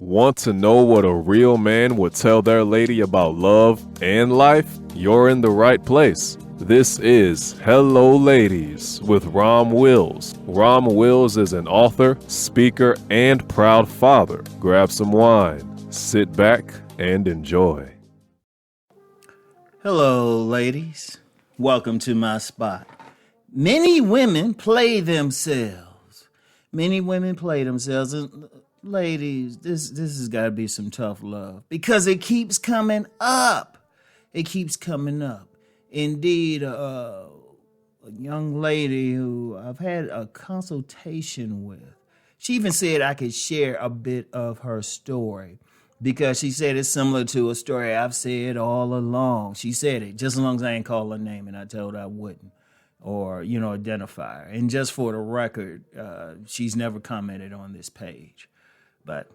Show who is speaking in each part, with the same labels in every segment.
Speaker 1: Want to know what a real man would tell their lady about love and life? You're in the right place. This is Hello Ladies with Rom Wills. Rom Wills is an author, speaker, and proud father. Grab some wine, sit back, and enjoy.
Speaker 2: Hello, ladies. Welcome to my spot. Many women play themselves. And ladies, this has got to be some tough love because it keeps coming up. Indeed, a young lady who I've had a consultation with, she even said I could share a bit of her story because she said it's similar to a story I've said all along. She said it just as long as I ain't call her name, and I told her I wouldn't, or, identify her. And just for the record, she's never commented on this page. But,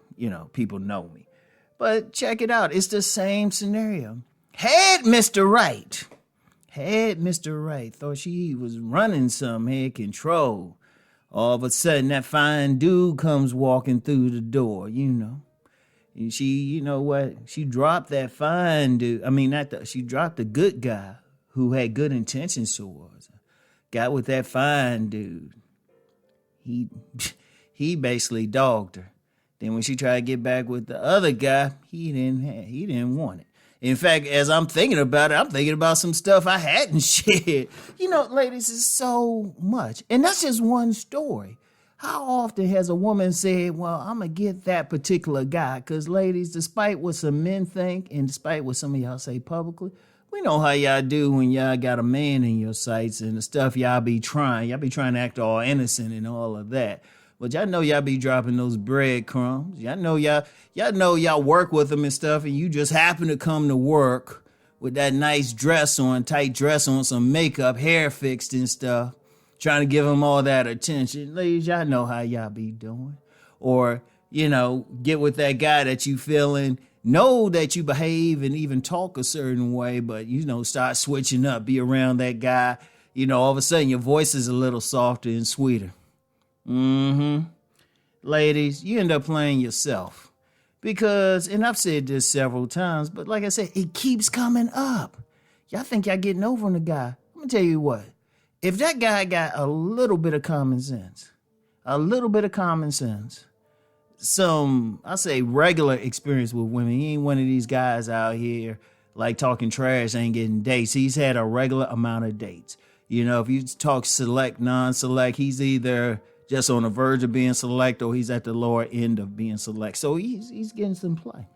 Speaker 2: people know me. But check it out. It's the same scenario. Had Mr. Right. Thought she was running some, had control. All of a sudden, that fine dude comes walking through the door, And she, She dropped that fine dude. She dropped the good guy who had good intentions towards her. Got with that fine dude. He basically dogged her. Then when she tried to get back with the other guy, he didn't want it. In fact, as I'm thinking about it, I'm thinking about some stuff I hadn't shared. Ladies, it's so much. And that's just one story. How often has a woman said, well, I'm going to get that particular guy? Because, ladies, despite what some men think and despite what some of y'all say publicly, we know how y'all do when y'all got a man in your sights and the stuff y'all be trying. Y'all be trying to act all innocent and all of that. But y'all know y'all be dropping those breadcrumbs. Y'all know y'all work with them and stuff, and you just happen to come to work with that nice dress on, tight dress on, some makeup, hair fixed and stuff, trying to give them all that attention. Ladies, y'all know how y'all be doing. Or, get with that guy that you feeling, know that you behave and even talk a certain way, but, start switching up, be around that guy. All of a sudden your voice is a little softer and sweeter. Ladies, you end up playing yourself because, and I've said this several times, but like I said, it keeps coming up. Y'all think y'all getting over on the guy. Let me tell you what, if that guy got a little bit of common sense, some, I say regular experience with women. He ain't one of these guys out here like talking trash, ain't getting dates. He's had a regular amount of dates. If you talk select, non-select, he's either just on the verge of being select or he's at the lower end of being select. So he's getting some play.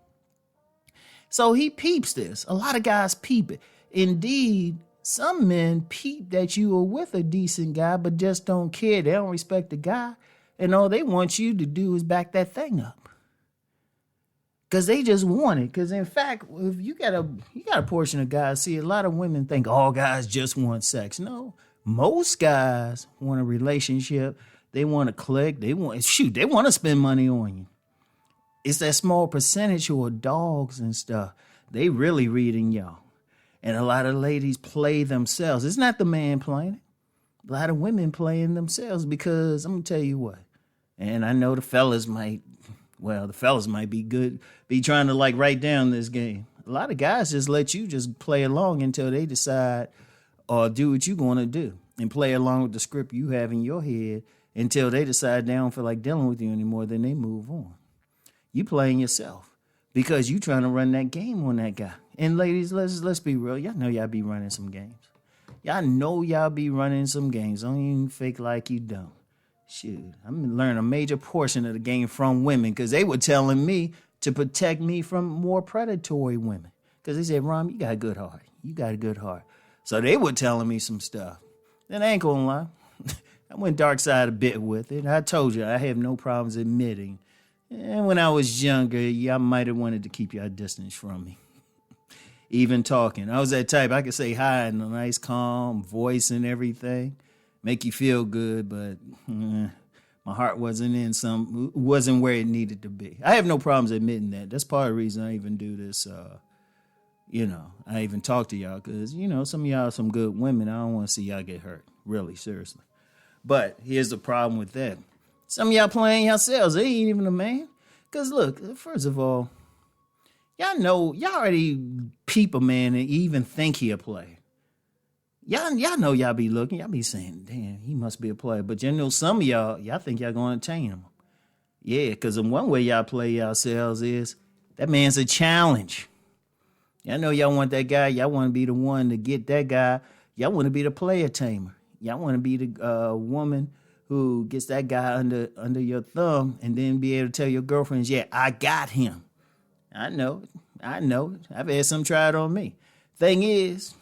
Speaker 2: So he peeps this. A lot of guys peep it. Indeed, some men peep that you are with a decent guy, but just don't care. They don't respect the guy. And all they want you to do is back that thing up. Because they just want it. Because in fact, if you got a portion of guys, see, a lot of women think all guys just want sex. No, most guys want a relationship. They want to click. They want to spend money on you. It's that small percentage who are dogs and stuff. They really reading y'all. And a lot of ladies play themselves. It's not the man playing it. A lot of women playing themselves because I'm going to tell you what. And I know the fellas might be trying to write down this game. A lot of guys just let you just play along until they decide or do what you're going to do and play along with the script you have in your head until they decide they don't feel like dealing with you anymore, then they move on. You playing yourself because you trying to run that game on that guy. And ladies, let's be real. Y'all know y'all be running some games. Don't even fake like you don't. Shoot, I'm learning a major portion of the game from women because they were telling me to protect me from more predatory women. Because they said, Rom, you got a good heart. So they were telling me some stuff. And I ain't gonna lie. I went dark side a bit with it. I told you I have no problems admitting. And when I was younger, y'all might have wanted to keep your distance from me. Even talking. I was that type. I could say hi in a nice, calm voice and everything. Make you feel good, but my heart wasn't where it needed to be. I have no problems admitting that. That's part of the reason I even do this. I even talk to y'all because, some of y'all are some good women. I don't want to see y'all get hurt. Really, seriously. But here's the problem with that. Some of y'all playing yourselves. They ain't even a man. Because look, first of all, y'all already peep a man and even think he a player. Y'all know y'all be looking, y'all be saying, damn, he must be a player. But some of y'all think y'all going to tame him. Yeah, because in one way y'all play yourselves is that man's a challenge. Y'all know y'all want that guy. Y'all want to be the one to get that guy. Y'all want to be the player tamer. Y'all want to be the woman who gets that guy under your thumb and then be able to tell your girlfriends, yeah, I got him. I know it. I've had some try it on me. Thing is,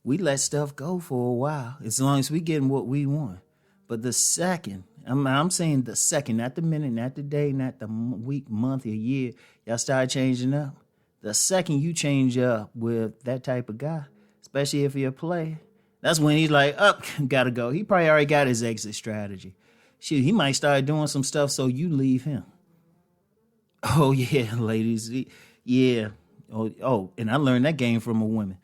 Speaker 2: we let stuff go for a while as long as we getting what we want. But the second, I'm saying the second, not the minute, not the day, not the week, month, or year, y'all start changing up. The second you change up with that type of guy, especially if you're a player, that's when he's like, up, gotta go. He probably already got his exit strategy. Shoot, he might start doing some stuff so you leave him. Oh, yeah, ladies. Yeah. Oh, and I learned that game from a woman.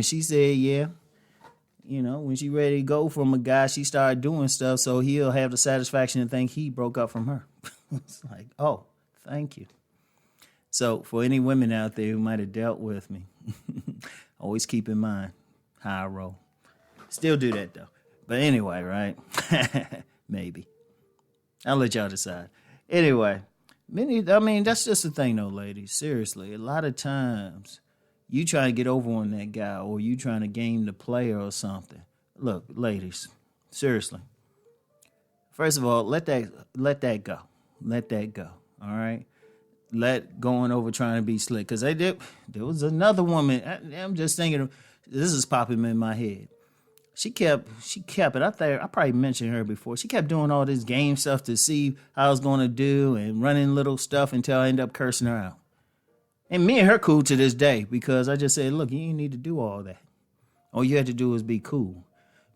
Speaker 2: She said, yeah, when she ready to go from a guy, she started doing stuff so he'll have the satisfaction to think he broke up from her. It's like, oh, thank you. So for any women out there who might have dealt with me, always keep in mind how I roll. Still do that, though. But anyway, right? Maybe. I'll let y'all decide. Anyway, that's just the thing, though, ladies. Seriously, a lot of times you trying to get over on that guy or you trying to game the player or something. Look, ladies, seriously. First of all, let that go. Let that go, all right? Let going over trying to be slick. Because there was another woman, I'm just thinking, this is popping in my head. She kept it. I probably mentioned her before. She kept doing all this game stuff to see how I was going to do and running little stuff until I ended up cursing her out. And me and her cool to this day because I just said, look, you ain't need to do all that. All you had to do was be cool.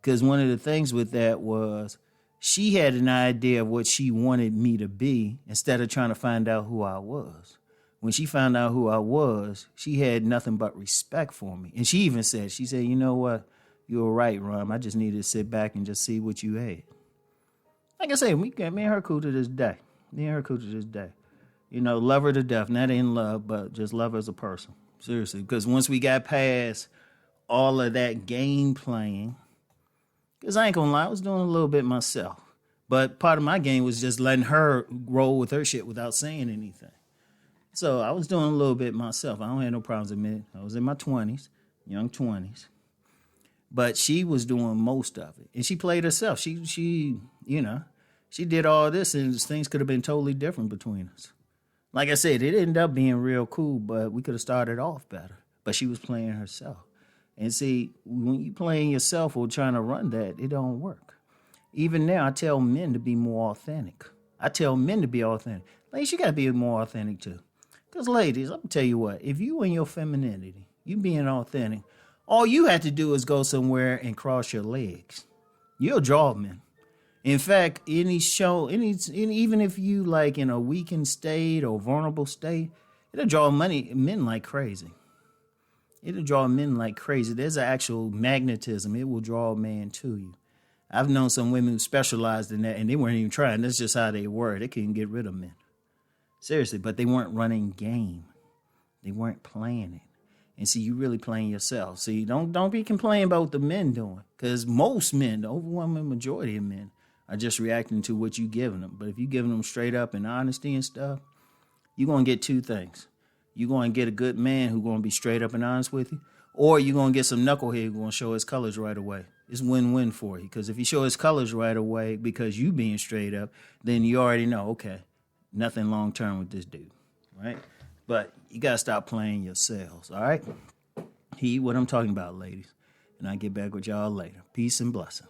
Speaker 2: Because one of the things with that was she had an idea of what she wanted me to be instead of trying to find out who I was. When she found out who I was, she had nothing but respect for me. And she even said, you know what? You were right, Rom. I just needed to sit back and just see what you had. Like I said, me and her cool to this day. Love her to death. Not in love, but just love her as a person. Seriously. Because once we got past all of that game playing, because I ain't gonna lie, I was doing a little bit myself. But part of my game was just letting her roll with her shit without saying anything. So I was doing a little bit myself. I don't have no problems admitting it. I was in my 20s, young 20s. But she was doing most of it. And she played herself. She did all this, and things could have been totally different between us. Like I said, it ended up being real cool, but we could have started off better. But she was playing herself. And see, when you playing yourself or trying to run that, it don't work. Even now, I tell men to be more authentic. Ladies, you got to be more authentic, too. Because, ladies, I'm going to tell you what. If you in your femininity, you being authentic, all you have to do is go somewhere and cross your legs. You'll draw men. In fact, even if you like in a weakened state or vulnerable state, it'll draw men like crazy. There's an actual magnetism. It will draw a man to you. I've known some women who specialized in that, and they weren't even trying. That's just how they were. They couldn't get rid of men. Seriously, but they weren't running game. They weren't playing it. And see, you really playing yourself. See, don't be complaining about what the men doing. Because most men, the overwhelming majority of men, are just reacting to what you giving them. But if you giving them straight up and honesty and stuff, you're going to get two things. You're going to get a good man who's going to be straight up and honest with you, or you're going to get some knucklehead who's going to show his colors right away. It's win-win for you, because if he show his colors right away because you being straight up, then you already know, okay, nothing long-term with this dude, right? But you got to stop playing yourselves, all right? Heed what I'm talking about, ladies. And I'll get back with y'all later. Peace and blessings.